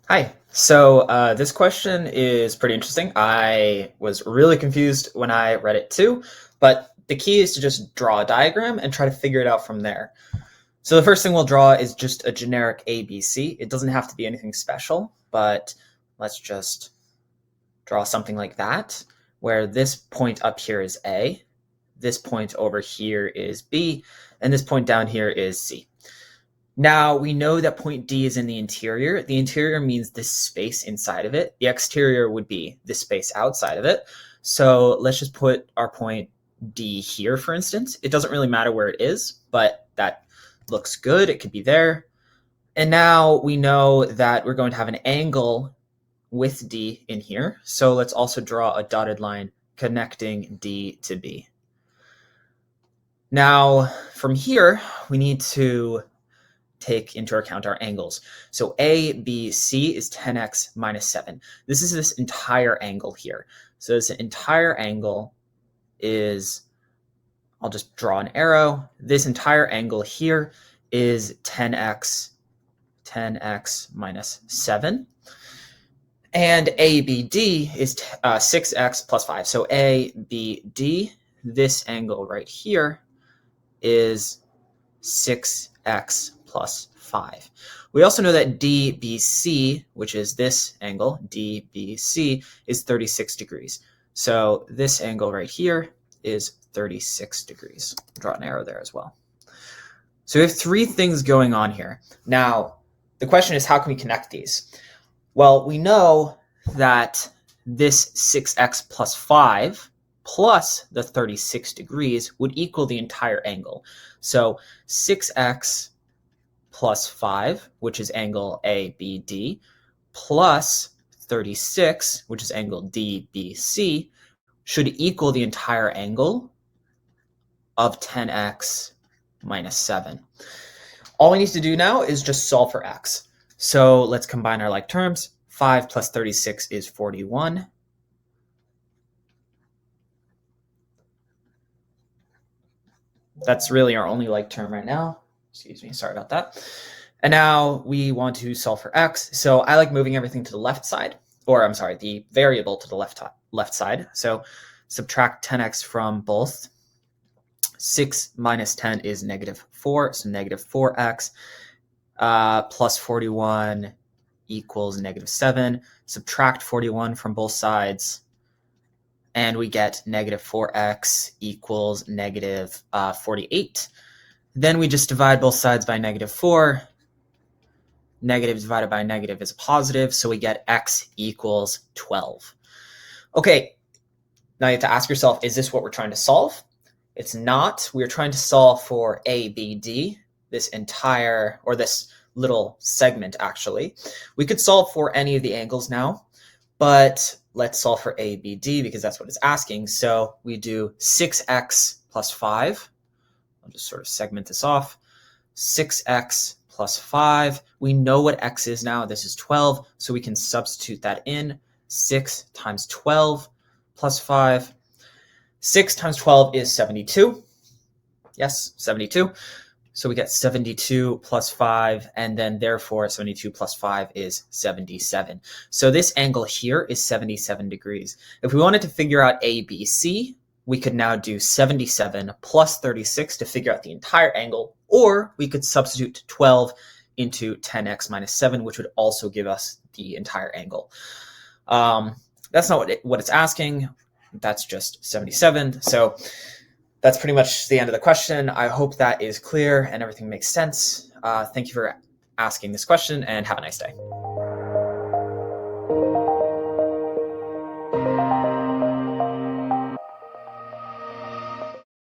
Hi. So this question is pretty interesting. I was really confused when I read it too, but the key is to just draw a diagram and try to figure it out from there. So the first thing we'll draw is just a generic ABC. It doesn't have to be anything special, but let's just draw something like that, where this point up here is A, this point over here is B, and this point down here is C. Now we know that point D is in the interior. The interior means this space inside of it. The exterior would be the space outside of it. So let's just put our point D here, for instance. It doesn't really matter where it is, but that looks good. It could be there. And now we know that we're going to have an angle with D in here. So let's also draw a dotted line connecting D to B. Now from here, we need to take into account our angles. So ABC is 10x minus 7. This is this entire angle here. So this entire angle is, I'll just draw an arrow. This entire angle here is 10x minus 7. And ABD is 6x plus 5. So ABD, this angle right here, is 6x plus 5. We also know that DBC, which is this angle, DBC, is 36 degrees. So this angle right here is 36 degrees. Draw an arrow there as well. So we have three things going on here. Now, the question is, how can we connect these? Well, we know that this 6x plus 5 plus the 36 degrees would equal the entire angle. So 6x plus 5, which is angle ABD, plus 36, which is angle DBC, should equal the entire angle of 10x minus 7. All we need to do now is just solve for x. So let's combine our like terms. 5 plus 36 is 41. That's really our only like term right now. Excuse me, sorry about that. And now we want to solve for x. So I like moving everything to the left side, or I'm sorry, the variable to the left side. So subtract 10x from both. 6 minus 10 is negative 4, so negative 4x plus 41 equals negative 7. Subtract 41 from both sides, and we get negative 4x equals negative 48. Then we just divide both sides by negative 4. Negative divided by negative is a positive, so we get x equals 12. Okay, now you have to ask yourself, is this what we're trying to solve? It's not. We're trying to solve for ABD, this entire, or this little segment actually. We could solve for any of the angles now, but let's solve for ABD because that's what it's asking. So we do 6x plus 5. I'll just sort of segment this off. 6x plus 5. We know what x is now. This is 12, so we can substitute that in. 6 times 12 plus 5. 6 times 12 is 72. Yes, 72. So we get 72 plus 5, and then therefore 72 plus 5 is 77. So this angle here is 77 degrees. If we wanted to figure out ABC, we could now do 77 plus 36 to figure out the entire angle, or we could substitute 12 into 10x minus 7, which would also give us the entire angle. That's not what it's asking. That's just 77. So that's pretty much the end of the question. I hope that is clear and everything makes sense. Thank you for asking this question, and have a nice day.